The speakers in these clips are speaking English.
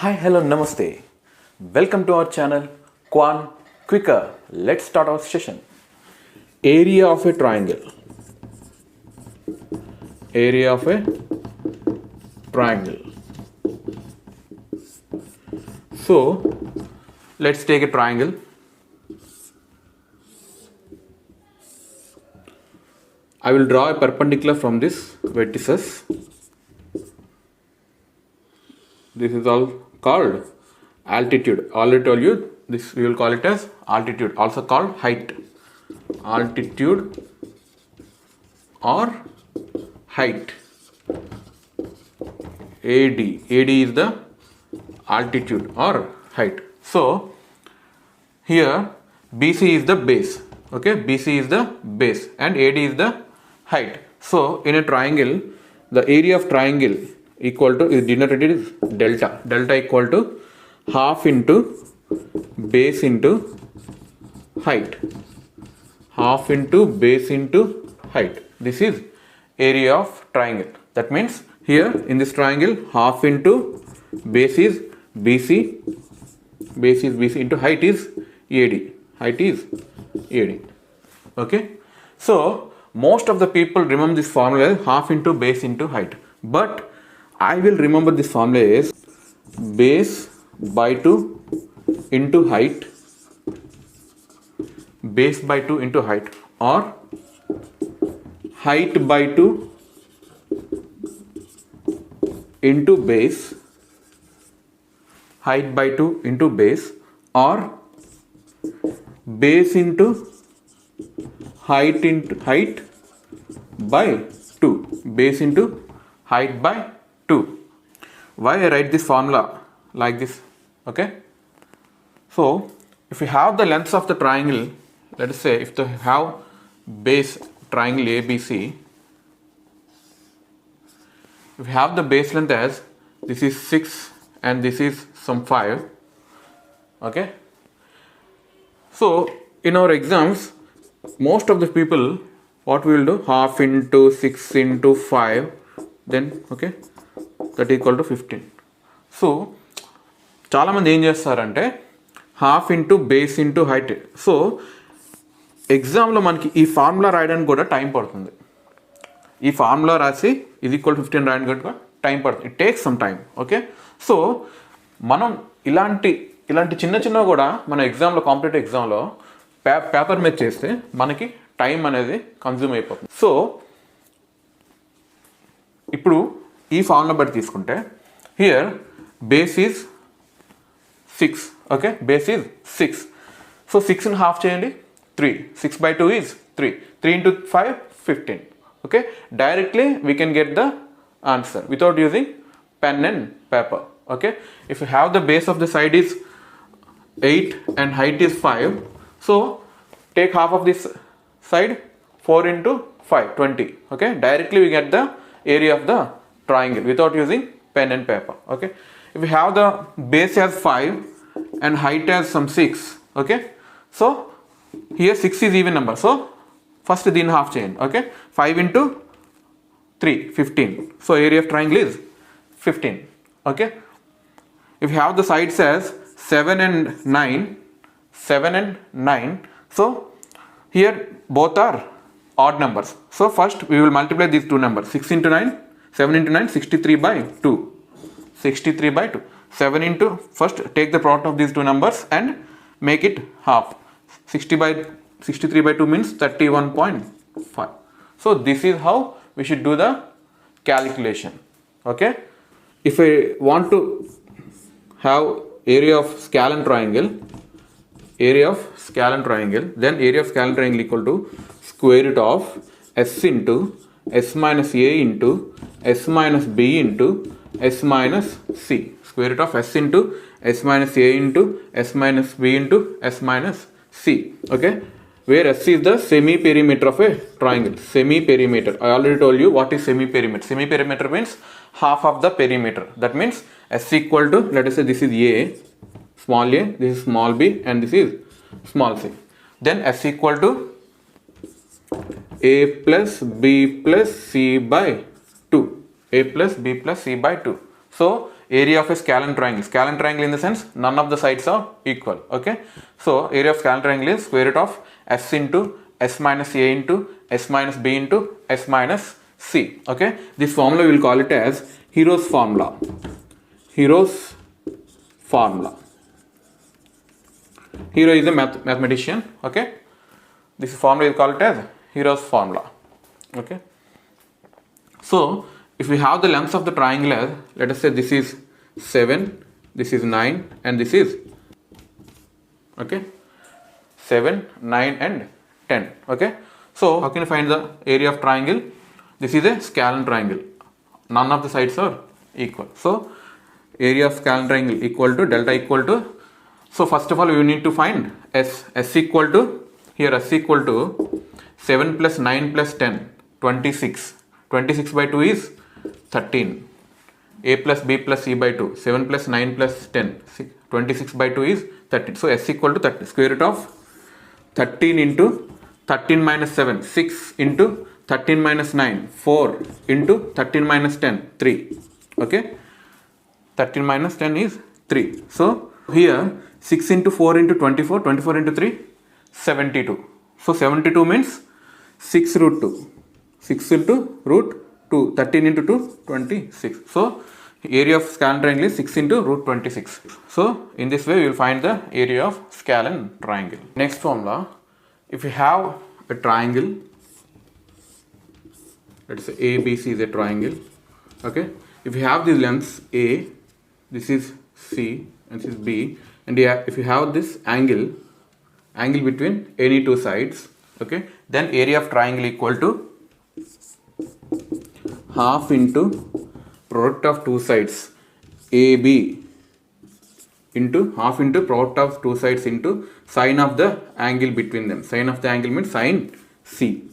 Hi, hello, namaste. Welcome to our channel Quan Quicker. Let's start our session. Area of a triangle. Area of a triangle. So, let's take a triangle. I will draw a perpendicular from this vertices. This is all called altitude. Already told you this, we will call it as altitude, also called height. Altitude or height. AD. AD is the altitude or height. So here BC is the base. Okay, BC is the base and AD is the height. So in a triangle, the area of triangle equal to is denoted is delta. Delta equal to half into base into height. Half into base into height. This is area of triangle. That means here in this triangle, half into base is BC, base is BC into height is AD. Height is AD. Okay. So most of the people remember this formula as half into base into height. But I will remember this formula is base by 2 into height, base by 2 into height, or height by 2 into base, height by 2 into base, or base into height by 2, base into height by 2. Why I write this formula like this? Okay, so if you have the lengths of the triangle, let us say if you have base triangle ABC, if you have the base length as this is 6 and this is some 5. Okay, so in our exams most of the people what we will do, half into 6 into 5, then okay, that equal to 15. So చాలామంది ఏం చేస్తారంటే half into base into height. So ఎగ్జామ్లో మనకి ఈ formula రాయడానికి కూడా time పడుతుంది. ఈ ఫార్ములా రాసి ఇది ఈక్వల్ 15 రాయడానికి కూడా టైం పడుతుంది. It takes some time. Okay, so మనం ఇలాంటి చిన్న చిన్నవి కూడా మన ఎగ్జామ్లో కాంపిటేటివ్ ఎగ్జామ్లో పేపర్ మీద చేస్తే మనకి టైం అనేది కన్జ్యూమ్ అయిపోతుంది. సో ఇప్పుడు ఈ ఫార్ములా బట్టి తీసుకుంటే here base is 6. Okay, base is 6. So 6ని హాఫ్ చేయండి 3. 6 by 2 is 3. 3 into 5 15. Okay, directly we can get the answer without using pen and paper. Okay, if you have the base of the side is 8 and height is 5, so take half of this side, 4 into 5 20. Okay, directly we get the area of the triangle without using pen and paper. Okay, if we have the base as 5 and height as some 6, okay, so here 6 is even number, so first din half chain. Okay, 5 into 3 15, so area of triangle is 15. Okay, if you have the sides as 7 and 9, so here both are odd numbers. So first we will multiply these two numbers. 6 into 9, 7 into 9, 63 by 2. 63 by 2. 7 into, first take the product of these two numbers and make it half. 63 by 2 means 31.5. So this is how we should do the calculation. Okay, if I want to have area of scalene triangle, then area of scalene triangle equal to square root of s into s minus a into s minus b into s minus c. Square root of s into s minus a into s minus b into s minus c. Okay, where s is the semi perimeter of a triangle. Semi perimeter, I already told you what is semi perimeter. Semi perimeter means half of the perimeter. That means s equal to, let us say this is a, small a, this is small b, and this is small c. Then s equal to a plus b plus c by 2. A plus b plus c by 2. So area of a scalene triangle. Scalene triangle in the sense none of the sides are equal. Okay. So area of scalene triangle is square root of s into s minus a into s minus b into s minus c. Okay. This formula we will call it as Hero's formula. Hero's formula. Hero is a mathematician. Okay. This formula is called as Hero's formula. Okay. So if we have the lengths of the triangle as, let us say this is 7, this is 9 and this is, okay, 7, 9 and 10. Okay. So how can you find the area of triangle? This is a scalene triangle. None of the sides are equal. So area of scalene triangle equal to delta equal to, so first of all we need to find s equal to, here s equal to 7 plus 9 plus 10, 26. 26 by 2 is 13. A plus b plus c by 2. 7 plus 9 plus 10. 26 by 2 is 13. So s equal to 30. Square root of 13 into 13 minus 7. 6 into 13 minus 9. 4 into 13 minus 10. 3. Okay. 13 minus 10 is 3. So here 6 into 4 into 24. 24 into 3. 72. So 72 means 6 root 2. 6 into root 2, 13 into 2, 26. So area of scalene triangle is 6 into root 26. So in this way we will find the area of scalene triangle. Next formula, if you have a triangle, let's say ABC is a triangle. Okay. If you have these lengths A, this is C and this is B, and if you have this angle between any two sides, okay, then area of triangle equal to half into product of two sides AB into half into product of two sides into sine of the angle between them. Sine of the angle means sine C.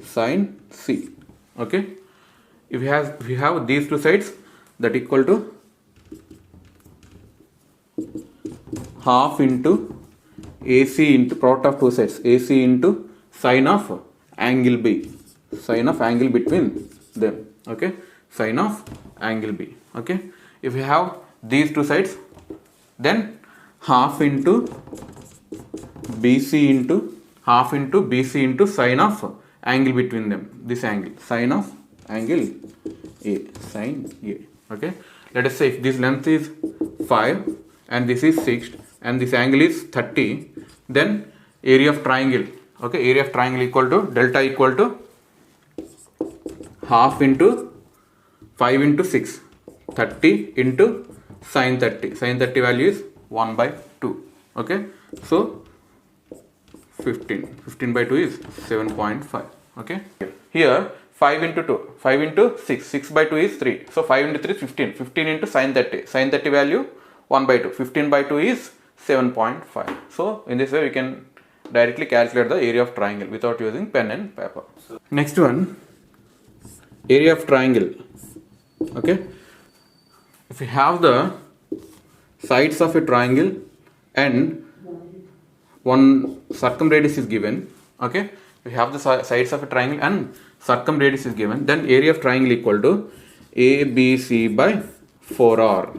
Sine C. Okay. If you have these two sides, that equal to half into AC into product of two sides, AC into sine of angle B. Sine of angle between them. Okay. Sine of angle B. Okay. If you have these two sides, then half into BC into sine of angle between them. This angle, sine of angle A, sine A. Okay. Let us say if this length is 5 and this is 6 and this angle is 30, then area of triangle. Okay. Area of triangle equal to delta equal to half into 5 into 6, 30 into sine 30. Sine 30 value is 1 by 2. Okay. So 15. 15 by 2 is 7.5. Okay. Here 5 into 2. 5 into 6. 6 by 2 is 3. So 5 into 3 is 15. 15 into sine 30. Sine 30 value 1 by 2. 15 by 2 is 7.5. So in this way we can directly calculate the area of triangle without using pen and paper. Next one, area of triangle. Okay. If you have the sides of a triangle and one circumradius is given, okay, if you have the sides of a triangle and circumradius is given, then area of triangle equal to ABC by 4R.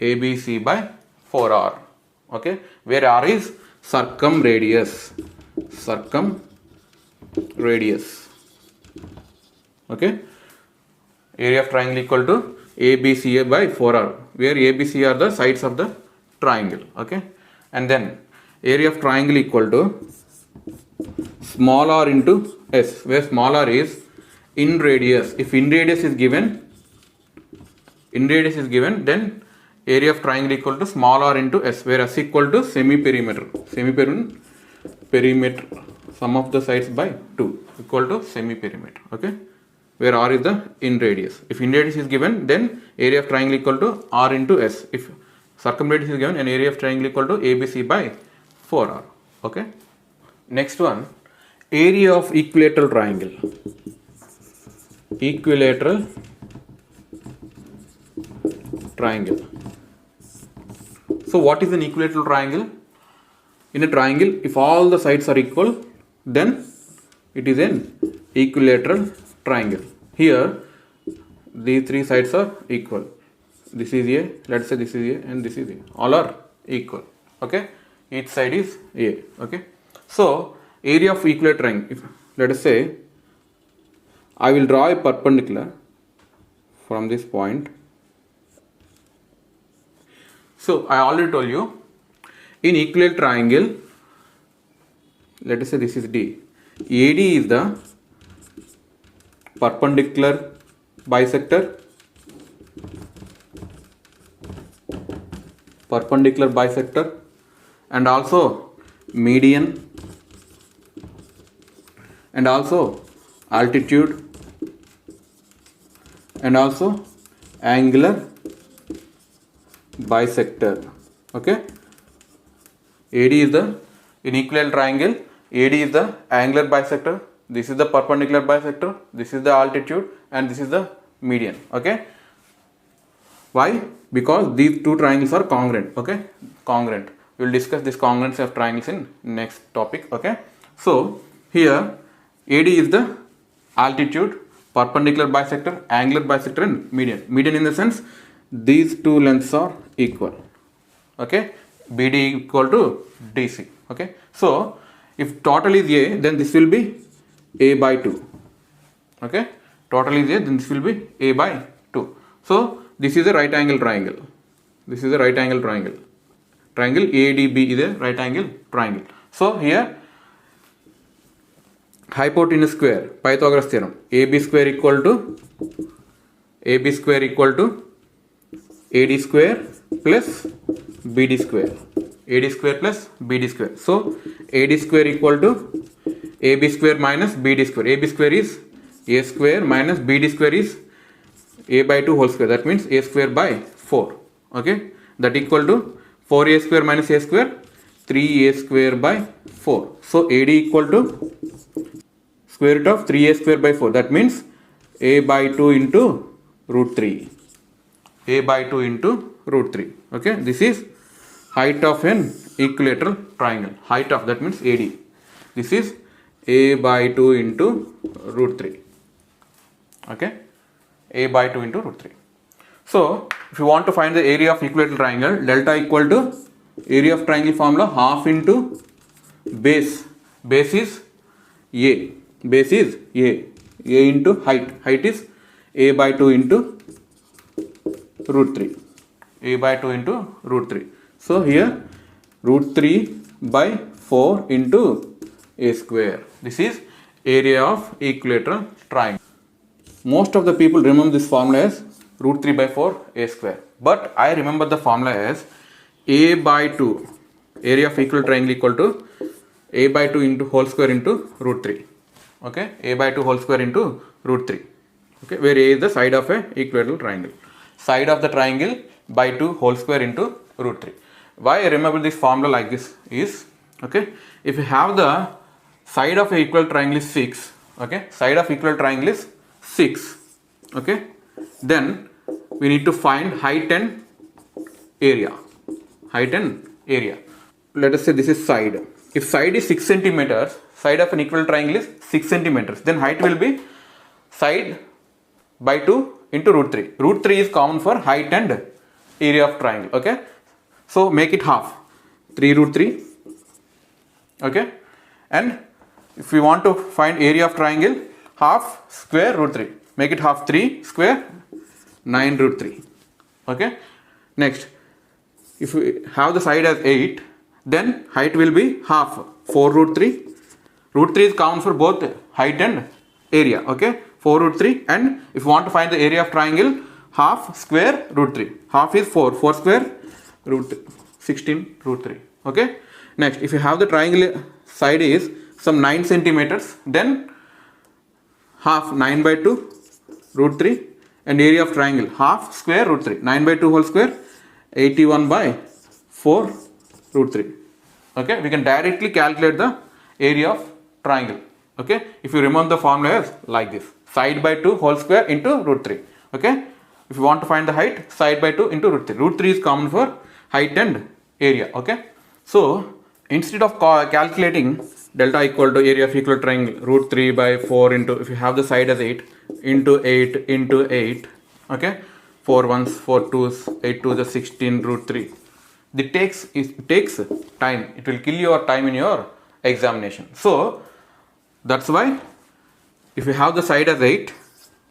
ABC by 4R. Okay, where R is circumradius. Circumradius. Okay, area of triangle equal to ABC by 4R, where ABC are the sides of the triangle. Okay, and then area of triangle equal to small r into S, where small r is in radius. If in radius is given, then area of triangle equal to small r into S, where S equal to semi-perimeter. Perimeter, sum of the sides by 2 equal to semi-perimeter. Okay, where r is the in radius. If in radius is given, then area of triangle equal to r into S. If circumradius is given, an area of triangle equal to ABC by 4R. Okay. Next one, area of equilateral triangle. Equilateral triangle. So what is an equilateral triangle? In a triangle, if all the sides are equal, then it is an equilateral triangle. Here these three sides are equal. this is A, let's say this is A and this is A, all are equal, okay, each side is A, okay. So area of equilateral triangle, if let us say I will draw a perpendicular from this point. So I already told you, in equilateral triangle, let us say this is D, AD is the perpendicular bisector, and also median, and also altitude, and also angular bisector, okay. AD is the, in equilateral triangle, AD is the angular bisector, this is the perpendicular bisector, this is the altitude, and this is the median, okay. Why? Because these two triangles are congruent, okay, congruent. We will discuss this congruency of triangles in next topic, okay. So here AD is the altitude, perpendicular bisector, angular bisector, and median. Median in the sense these two lengths are equal, okay. BD equal to DC, okay. So if total is A, then this will be A by 2, okay. Total is A, then this will be A by 2. So this is a right angle triangle. This is a right angle triangle. Triangle ADB is a right angle triangle. So here hypotenuse square, Pythagoras theorem, AB square equal to AD square plus BD square. AD square plus BD square. So AD square equal to AB square minus BD square. AB square is A square minus BD square is A by 2 whole square. That means A square by 4. Okay. That equal to 4A square minus A square, 3A square by 4. So AD equal to square root of 3A square by 4. That means A by 2 into root 3. A by 2 into root 3. Okay. This is height of an equilateral triangle. Height of, that means AD. This is A by 2 into root 3. Okay. A by 2 into root 3. So if you want to find the area of equilateral triangle, delta equal to area of triangle formula half into base. Base is A. Base is A. A into height. Height is A by 2 into root 3. A by 2 into root 3. So here root 3 by 4 into A square. This is area of equilateral triangle. Most of the people remember this formula as root 3 by 4 A square. But I remember the formula as A by 2. Area of equilateral triangle equal to A by 2 into whole square into root 3. Okay. A by 2 whole square into root 3. Okay. Where A is the side of a equilateral triangle. Side of the triangle by 2 whole square into root 3. Why I remember this formula like this is, okay, if you have the side of a equilateral triangle is 6, okay, side of equilateral triangle is 6, okay, then we need to find height and area. Height and area. Let us say this is side. If side is 6 centimeters, side of an equilateral triangle is 6 centimeters, then height will be side by 2 into root 3. Root 3 is common for height and area of triangle, okay. So make it half, 3 root 3, okay. And if we want to find area of triangle, half square root 3. Make it half, 3 square, 9 root 3, okay. Next, if we have the side as 8, then height will be half, 4 root 3. Root 3 is common for both height and area, okay. 4 root 3, and if you want to find the area of triangle, half square root 3. Half is 4, 4 square root 16 root 3, okay. Next, if you have the triangle side is some 9 centimeters, then half 9 by 2 root 3, and area of triangle half square root 3. 9 by 2 whole square, 81 by 4 root 3, okay. We can directly calculate the area of triangle, okay. If you remember the formula is like this, side by 2 whole square into root 3, okay. If you want to find the height, side by 2 into root 3. Root 3 is common for height and area, okay. So instead of calculating delta equal to area of equilateral triangle root 3 by 4 into, if you have the side as 8 into 8 into 8, okay. 4 ones, 4 twos, 8 to the 16 root 3. It takes time. It will kill your time in your examination. So that's why if you have the side as 8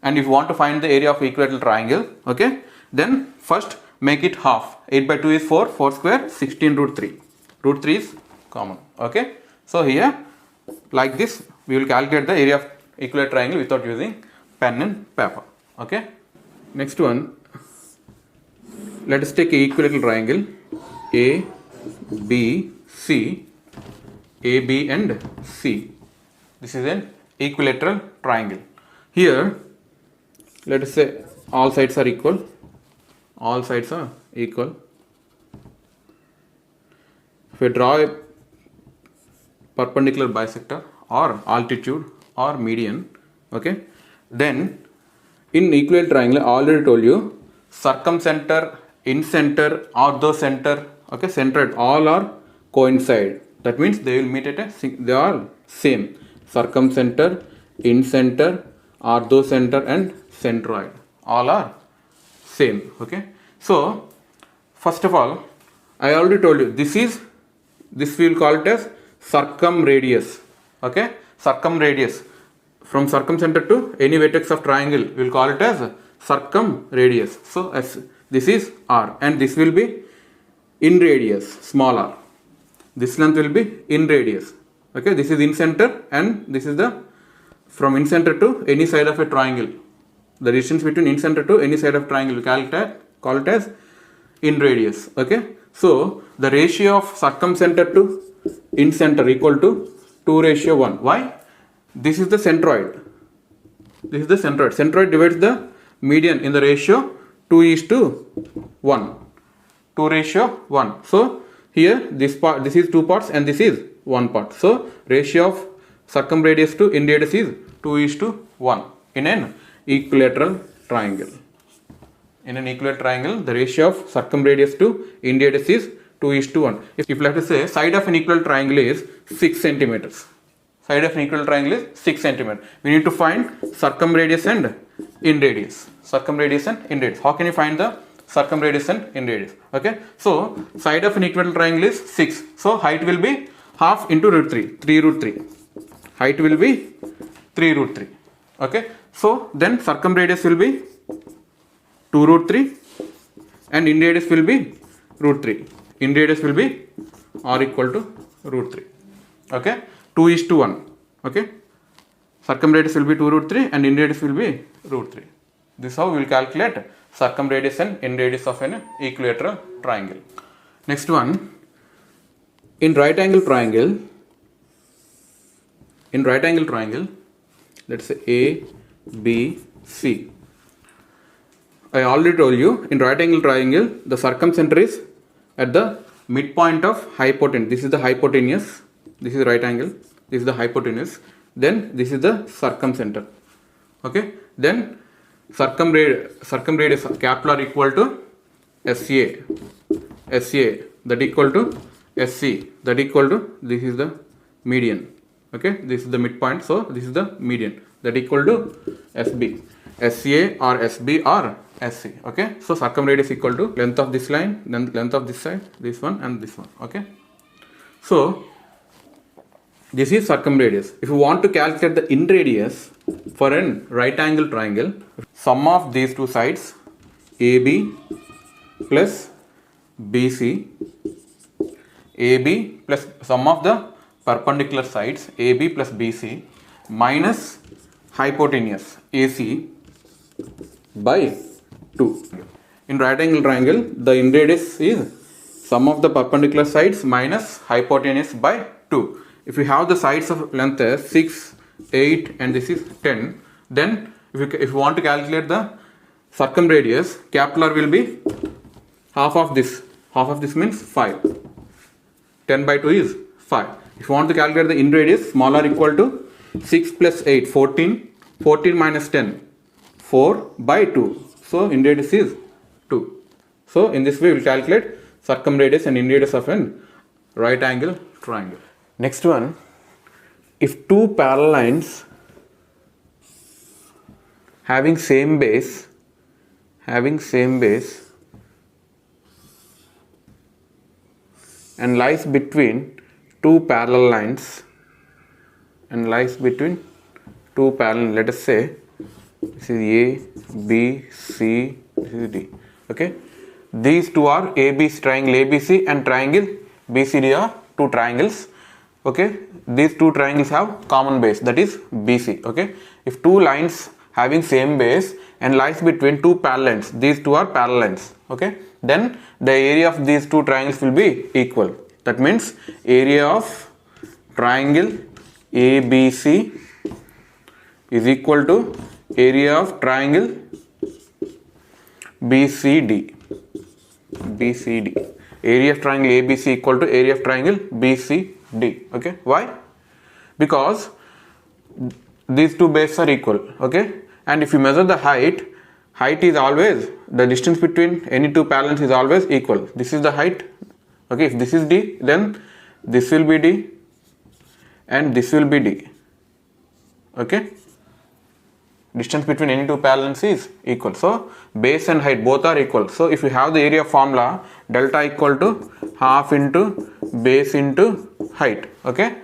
and if you want to find the area of equilateral triangle, okay, then first make it half. 8 by 2 is 4, 4 square, 16 root 3. Root 3 is common, okay. So here, like this, we will calculate the area of equilateral triangle without using pen and paper, okay. Next one, let us take a equilateral triangle A, B, C, A, B and C. This is an equilateral triangle. Here, let us say all sides are equal. All sides are equal. If we draw a perpendicular bisector or altitude or median, okay, then in equilateral triangle, I already told you, circumcenter, incenter, orthocenter, okay, centroid, all are coincide. That means they will meet at they are same. Circumcenter, incenter, orthocenter and centroid, all are same, okay. So first of all, I already told you, this we will call it as circumradius, okay. Circumradius, from circumcenter to any vertex of triangle, we will call it as circumradius. So as this is r and this will be in radius, small r. This length will be in radius, okay. This is in center and this is the from in center to any side of a triangle. The distance between in center to any side of triangle, we call it as in radius, okay. So the ratio of circumcenter to in center equal to 2:1. Why? This is the centroid. This is the centroid. Centroid divides the median in the ratio 2:1. 2:1. So here this is 2 parts and this is 1 part. So ratio of circumradius to in radius is 2:1 in an equilateral triangle. In an equilateral triangle, the ratio of circumradius to in radius is 2:1. If let us say side of an equilateral triangle is 6 centimeters. Side of an equilateral triangle is 6 centimeters. We need to find circumradius and in radius. Circumradius and in radius. How can you find the circumradius and in radius? Okay. So side of an equilateral triangle is 6. So height will be half into root 3. 3 root 3. Height will be 3 root 3. Okay. So then circumradius will be 2 root 3 and in radius will be root 3. In radius will be r equal to root 3. Okay. 2:1. Okay. Circumradius will be 2 root 3 and in radius will be root 3. This is how we will calculate circumradius and in radius of an equilateral triangle. Next one, in right angle triangle, let's say A, B, C. I already told you, in right angle triangle, the circumcenter is at the midpoint of hypotenuse. This is the hypotenuse. This is right angle. This is the hypotenuse. Then this is the circumcenter. Okay. Then circumradius capital R equal to SA that equal to SC that equal to, this is the median. Okay. This is the midpoint. So this is the median that equal to SB. SA or SB or SC. Okay. So circumradius equal to length of this line, then length of this side, this one and this one. Okay. So this is circumradius. If you want to calculate the in radius for a right angle triangle, sum of these two sides AB plus BC, AB plus sum of the perpendicular sides AB plus BC minus hypotenuse AC by 2. In right angle triangle, the in radius is sum of the perpendicular sides minus hypotenuse by 2. If you have the sides of length as 6, 8 and this is 10, then if you want to calculate the circumradius, capital R will be half of this. Half of this means 5. 10 by 2 is 5. If you want to calculate the in radius, small r equal to 6 plus 8, 14. 14 minus 10, 4 by 2. So in radius is 2. So in this way we will calculate circumradius and in radius of an right angle triangle. Next one, if two parallel lines having same base having same base and lies between two parallel lines, and lies between two parallel, let us say this is A, B, C, this is D. Okay, these two are ABC, triangle ABC and triangle BCD are two triangles. Okay, these two triangles have common base, that is BC. Okay, if two lines having same base and lies between two parallel lines, these two are parallel lines. Okay, then the area of these two triangles will be equal. That means area of triangle ABC is equal to area of triangle BCD. Area of triangle ABC equal to area of triangle BCD. Okay, why? Because these two bases are equal. Okay, and if you measure the height is always, the distance between any two parallels is always equal. This is the height. Okay, if this is D, then this will be D and this will be D. Okay, distance between any two parallels is equal. So base and height both are equal. So if you have the area formula, delta equal to half into base into height. Okay,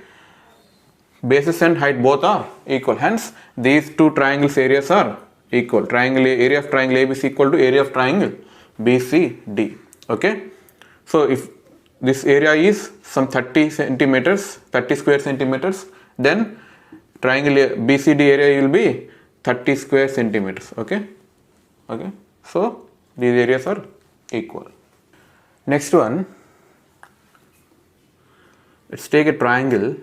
bases and height both are equal, hence these two triangles areas are equal. Triangle area of triangle ABC equal to area of triangle BCD. Okay, so if this area is some 30 square centimeters, then triangle BCD area will be 30 square centimeters. Okay, so these areas are equal. Next one, let's take a triangle.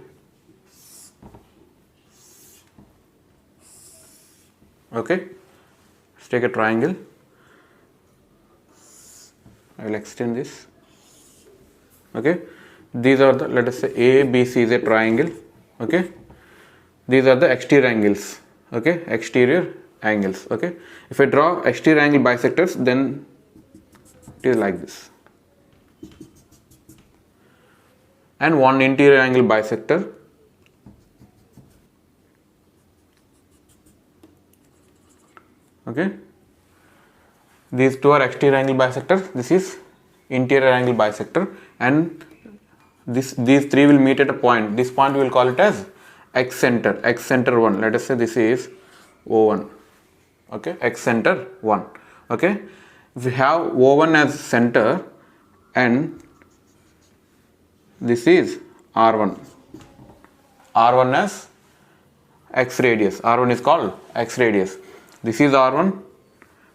Okay, let's take a triangle. I will extend this. Okay, these are the, let us say ABC is a triangle. Okay, these are the exterior angles. Okay, exterior angles. Okay, if I draw exterior angle bisectors, then it is like this, and one interior angle bisector. Okay, these two are exterior angle bisectors, this is interior angle bisector, and these three will meet at a point. This point we will call it as X center 1. Let us say this is O1. Okay, X center 1. Okay, if we have O1 as center and this is R1 as X radius, R1 is called X radius, this is R1.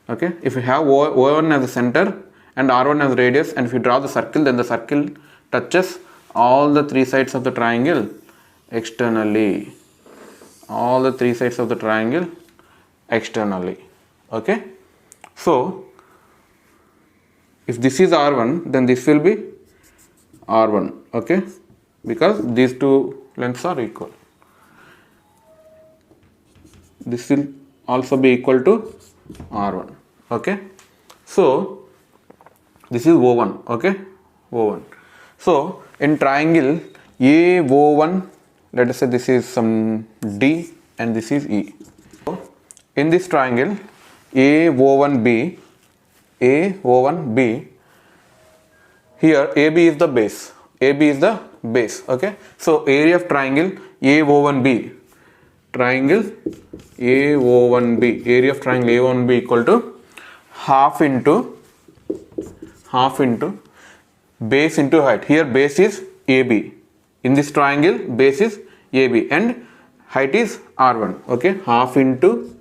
Okay, if we have O1 as a center and R1 as radius, and if you draw the circle, then the circle touches all the three sides of the triangle externally. All the three sides of the triangle externally. Okay, so if this is R1, then this will be R1. Okay, because these two lengths are equal. This will also be equal to R1. Okay, so this is O1. Okay, O1. So in triangle AO1, let us say this is some D and this is E. So in this triangle AO1B, here AB is the base. AB is the base. Okay, so area of triangle AO1B, area of triangle AO1B equal to half into base into height. Here base is AB. In this triangle base is AB and height is R1. Okay, half into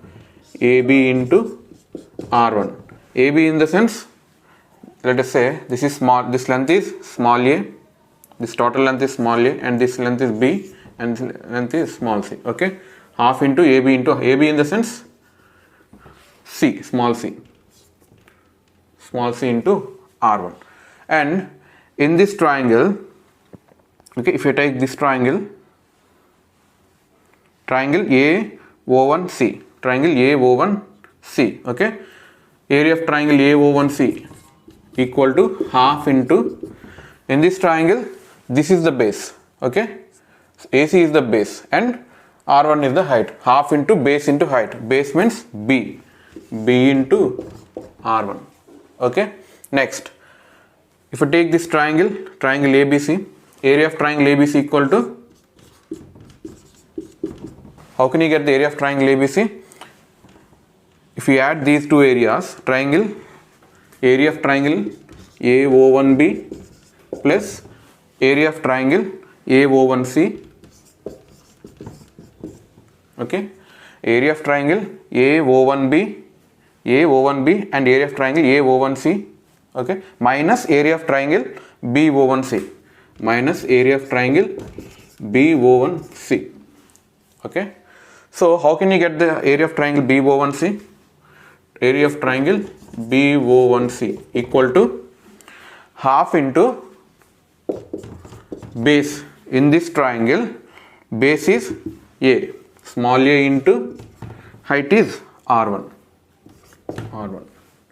AB into R1. AB in the sense, let us say this is small, this length is small a, this total length is small a, and this length is B and this length is small c. Okay, half into AB in the sense C, small c into R1. And in this triangle, okay, if you take this triangle AO1C, okay, area of triangle AO1C equal to half into, in this triangle this is the base. Okay, so AC is the base and R1 is the height, half into base into height. Base means B into R1. Okay. Next, if you take this triangle ABC, area of triangle ABC equal to, how can you get the area of triangle ABC? If you add these two areas, area of triangle AO1B plus area of triangle AO1C, okay, area of triangle AO1B and area of triangle AO1C, okay, minus area of triangle BO1C, okay. So how can you get the area of triangle BO1C? Area of triangle BO1C equal to half into base. In this triangle, base is A, small a into height is R1.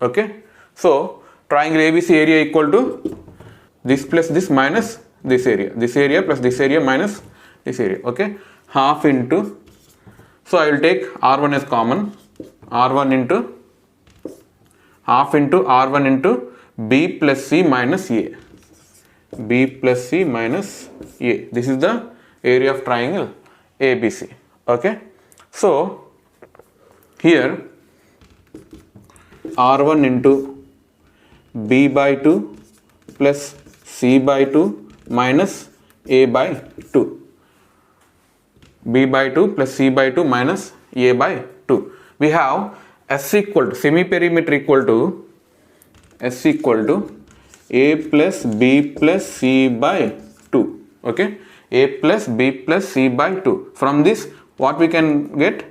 Okay. So triangle ABC area equal to this plus this minus this area plus this area minus this area. Okay. Half into, so I will take R1 as common, R1 into half into R1 into B plus C minus A. This is the area of triangle ABC. Okay. So here R1 into B by 2 plus C by 2 minus A by 2. B by 2 plus C by 2 minus A by 2. We have S equal to, semi-perimeter equal to, S equal to A plus B plus C by 2. Okay. A plus B plus C by 2. From this, what we can get?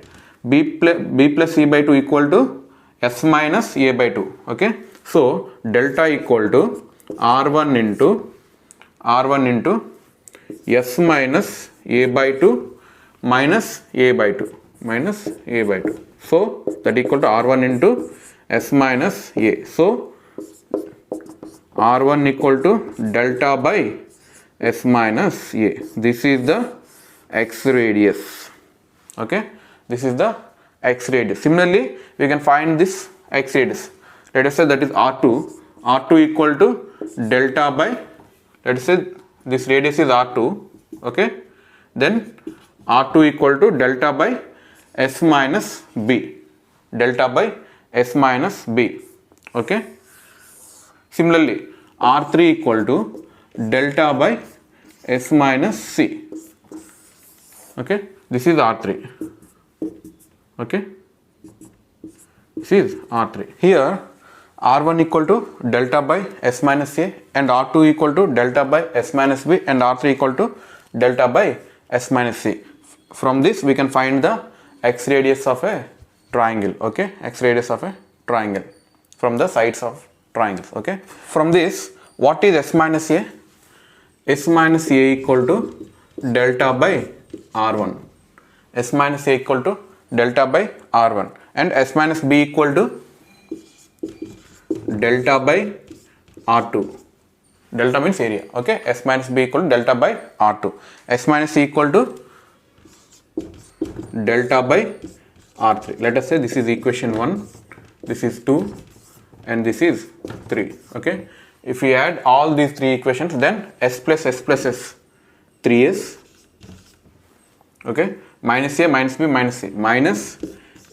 B plus C by 2 equal to S minus A by 2. Okay. So delta equal to R1 into S minus A by 2 minus A by 2. So that equal to R1 into S minus A. So R1 equal to delta by S minus A. This is the X radius. Okay. This is the X radius. Similarly, we can find this X radius. Let us say that is R2. R2 equal to delta by, let us say this radius is R2. Okay. Then R2 equal to delta by S minus B. Okay. Similarly, R3 equal to delta by S minus C. Okay. This is R3. Okay. This is R3. Here R1 equal to delta by S minus A and R2 equal to delta by S minus B and R3 equal to delta by S minus C. From this we can find the X radius of a triangle. Okay. X radius of a triangle from the sides of triangles. Okay. From this, what is S minus A? S minus A equal to delta by R1. S minus A equal to delta by R1 and S minus B equal to delta by R2. Delta means area. Okay. S minus B equal to delta by R2. S minus C equal to delta by R3. Let us say this is equation 1, this is 2 and this is 3. Okay. If we add all these three equations, then S plus S 3S. Okay. Minus A minus B minus C minus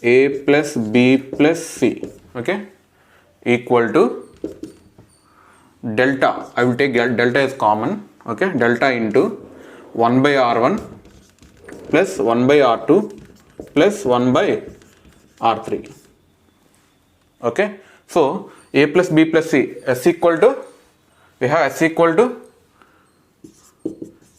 A plus B plus C. Okay. Equal to delta. I will take delta as common. Okay. Delta into 1 by R1 plus 1 by R2 plus 1 by R3. Okay. So A plus B plus C, S equal to, we have S equal to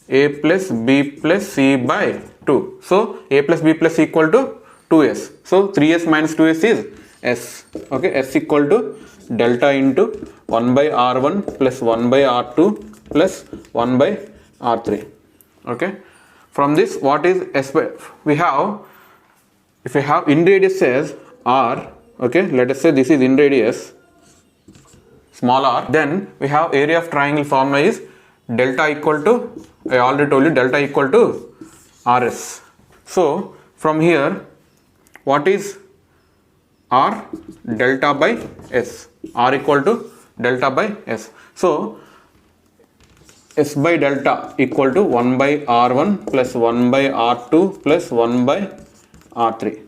A plus B plus C by 2. So A plus B plus C equal to 2S. So 3S minus 2S is S. Okay. S equal to delta into 1 by R1 plus 1 by R2 plus 1 by R3. Okay. From this, what is S by, we have, if we have in radius as R, okay, let us say this is in radius, small r, then we have area of triangle formula is delta equal to, I already told you, delta equal to RS. So from here, what is R delta by S. R equal to delta by S. So S by delta equal to 1 by R1 plus 1 by R2 plus 1 by R3.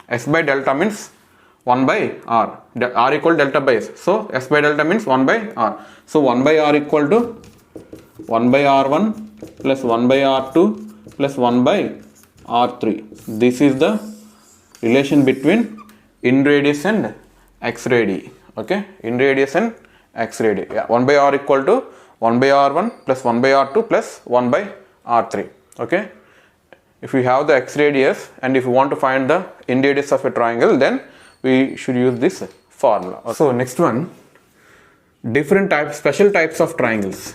S by delta means 1 by R. R equal to delta by S. So S by delta means 1 by R. So 1 by R equal to 1 by R1 plus 1 by R2 plus 1 by R3. This is the relation between in radius and x radii. Okay, in radius and x radii. Yeah, 1 by R equal to 1 by R1 plus 1 by R2 plus 1 by R3. Okay, if we have the x radius and if we want to find the in radius of a triangle, then we should use this formula. So next one, different types, special types of triangles.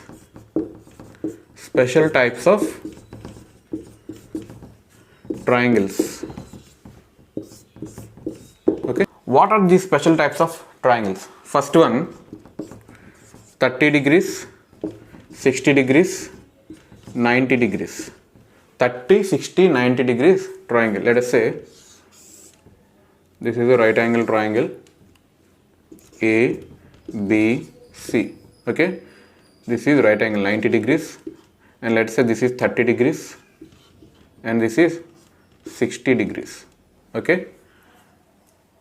Special types of triangles. Okay, what are these special types of triangles? First one, 30 degrees, 60 degrees, 90 degrees. 30, 60, 90 degrees triangle. Let us say this is a right angle triangle A, B, C. Okay, this is right angle 90 degrees, and let's say this is 30 degrees and this is 60 degrees. Okay,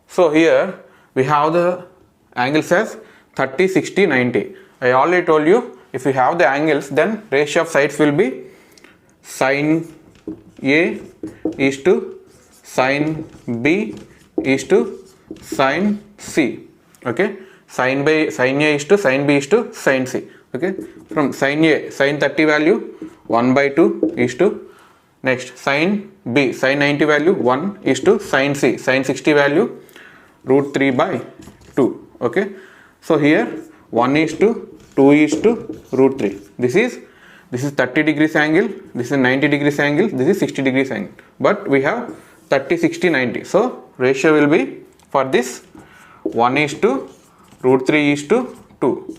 so here we have the angles as 30, 60, 90. I already told you, if you have the angles, then ratio of sides will be sin A is to sin B is to sin C. Okay, sin A is to sin B is to sin C. Okay, from sin A, sin 30 value 1 by 2 is to, next sin B, sin 90 value 1 is to sin C, sin 60 value root 3 by 2. Okay, so here 1 is to 2 is to root 3. This is 30 degrees angle, this is 90 degrees angle, this is 60 degrees angle, but we have 30, 60, 90. So ratio will be for this 1 is to root 3 is to 2.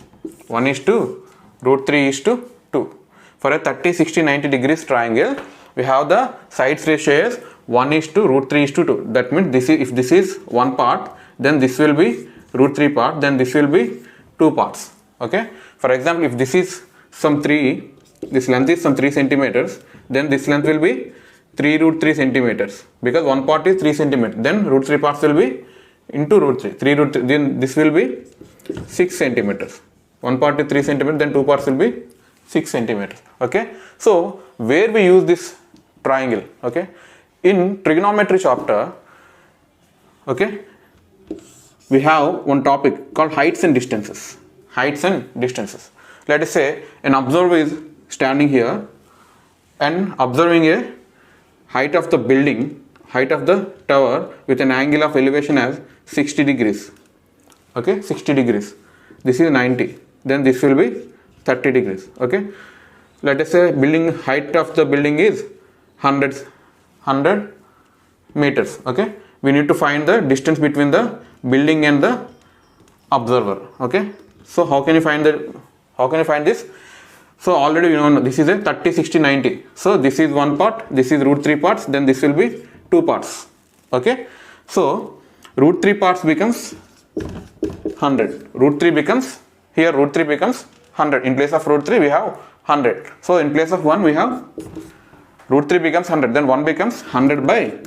1 is to root 3 is to 2. For a 30, 60, 90 degrees triangle, we have the sides ratio as 1 is to root 3 is to 2. That means this is, if this is one part, then this will be root 3 part, then this will be 2 parts. Okay, for example, if this is some 3, this length is some 3 centimeters, then this length will be 3 root 3 centimeters, because one part is 3 centimeters, then root 3 parts will be into root 3, 3 root 3, then this will be 6 centimeters. One part is 3 centimeters, then 2 parts will be 6 centimeters. Okay, so where we use this triangle? Okay, in trigonometry chapter, okay, we have one topic called heights and distances. Heights and distances. Let us say an observer is standing here and observing a height of the building, height of the tower with an angle of elevation as 60 degrees. Okay, 60 degrees. This is 90. Then this will be 30 degrees. Okay, let us say building height of the building is 100 meters. Okay, we need to find the distance between the building and the observer. Okay, so how can you find this? So already you know this is a 30, 60, 90. So this is one part, this is root 3 parts, then this will be 2 parts. Okay, so root 3 parts becomes 100. Root 3 becomes, here root 3 becomes 100. In place of root 3 we have 100. So in place of 1 we have root 3 becomes 100. Then 1 becomes 100 by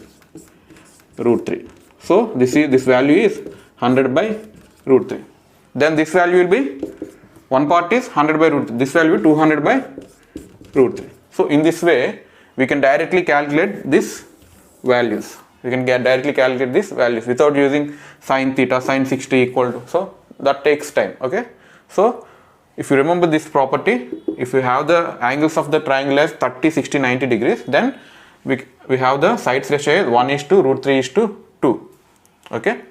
root 3. So this value is 100 by root 3. Then this value will be, one part is 100 by root 3. This value will be 200 by root 3. So in this way we can directly calculate these values. We can directly calculate these values without using sin theta, sin 60 equal to. So that takes time. Okay. So if you remember this property, if you have the angles of the triangle as 30, 60, 90 degrees, then we have the sides ratio as 1 is to root 3 is to 2. Okay.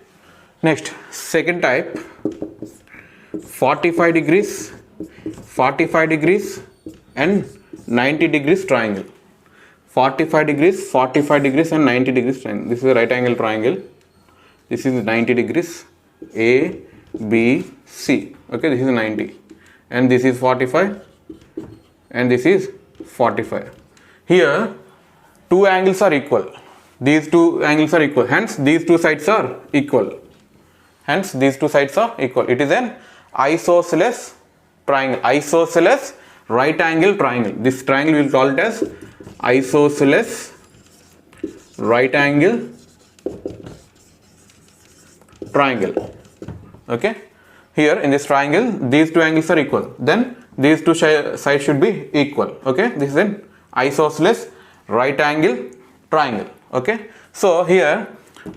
Next, second type, 45 degrees, 45 degrees and 90 degrees triangle. 45 degrees, 45 degrees and 90 degrees triangle. This is a right angle triangle. This is 90 degrees, A, B, C. Okay, this is 90. And this is 45 and this is 45. Here, two angles are equal. These two angles are equal. Hence, these two sides are equal. hence these two sides are equal. It is an isosceles triangle, isosceles right angle triangle. This triangle we will call it as isosceles right angle triangle. Okay, here in this triangle these two angles are equal, then these two sides should be equal. Okay, this is an isosceles right angle triangle. Okay, so here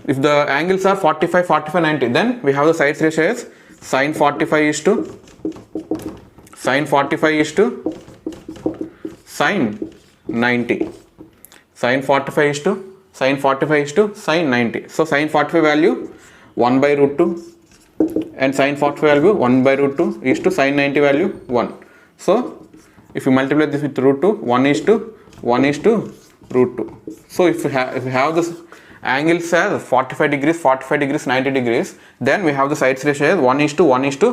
if the angles are 45, 45, 90, then we have the sides ratio as sine 45 is to sine 45 is to sine 90. Sine 45 is to sine 45 is to sine 90. So sine 45 value 1 by root 2 and sine 45 value 1 by root 2 is to sine 90 value 1. So if you multiply this with root 2, 1 is to root 2. So if you have this angles as 45 degrees, 45 degrees, 90 degrees, then we have the sides ratio as 1 is to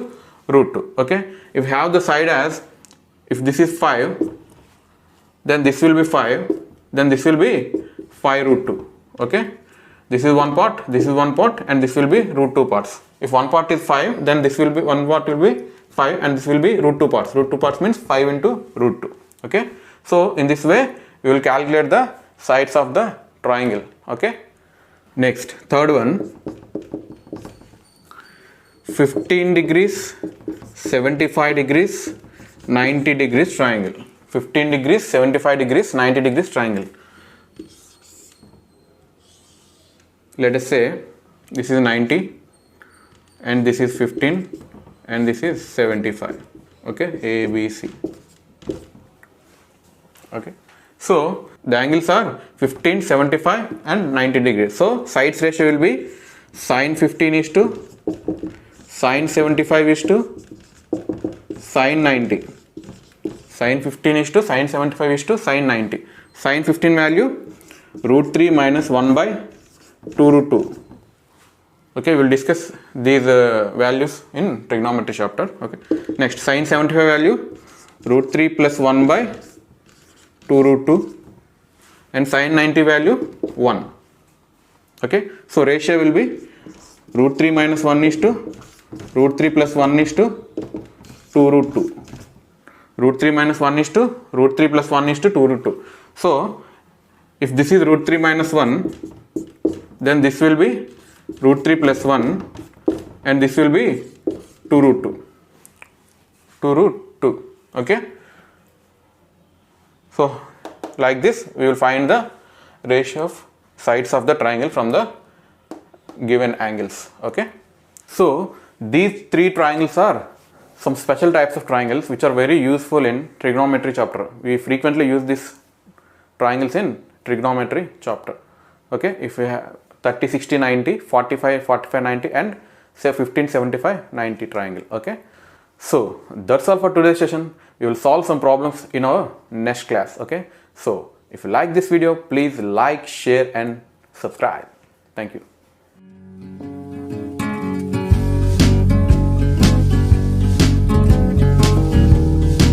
root 2. Okay, if you have the side as, if this is 5, then this will be 5, then this will be 5 root 2. Okay, this is one part, this is one part, and this will be root 2 parts. If one part is 5, then this will be, one part will be 5 and this will be root 2 parts. Root 2 parts means 5 into root 2. Okay, so in this way we will calculate the sides of the triangle. Okay, next, third one, 15 degrees, 75 degrees, 90 degrees triangle. 15 degrees, 75 degrees, 90 degrees triangle. Let us say this is 90 and this is 15 and this is 75. Okay, A, B, C. Okay, so the angles are 15, 75 and 90 degrees. So sides ratio will be sine 15 is to sine 75 is to sine 90. Sine 15 is to sine 75 is to sine 90. Sine 15 value root 3 minus 1 by 2 root 2. Okay, we will discuss these values in trigonometry chapter. Okay, next, sine 75 value root 3 plus 1 by 2 root 2 and sine 90 value 1. Okay, so ratio will be root 3 minus 1 is to root 3 plus 1 is to 2 root 2. Root 3 minus 1 is to root 3 plus 1 is to 2 root 2. So if this is root 3 minus 1, then this will be root 3 plus 1 and this will be 2 root 2. 2 root 2. Okay, so like this we will find the ratio of sides of the triangle from the given angles. Okay, so these three triangles are some special types of triangles which are very useful in trigonometry chapter. We frequently use these triangles in trigonometry chapter. Okay, if we have 30, 60, 90, 45, 45, 90 and say 15, 75, 90 triangle. Okay, so that's all for today's session. We will solve some problems in our next class. Okay, so if you like this video, please like, share and subscribe. Thank you.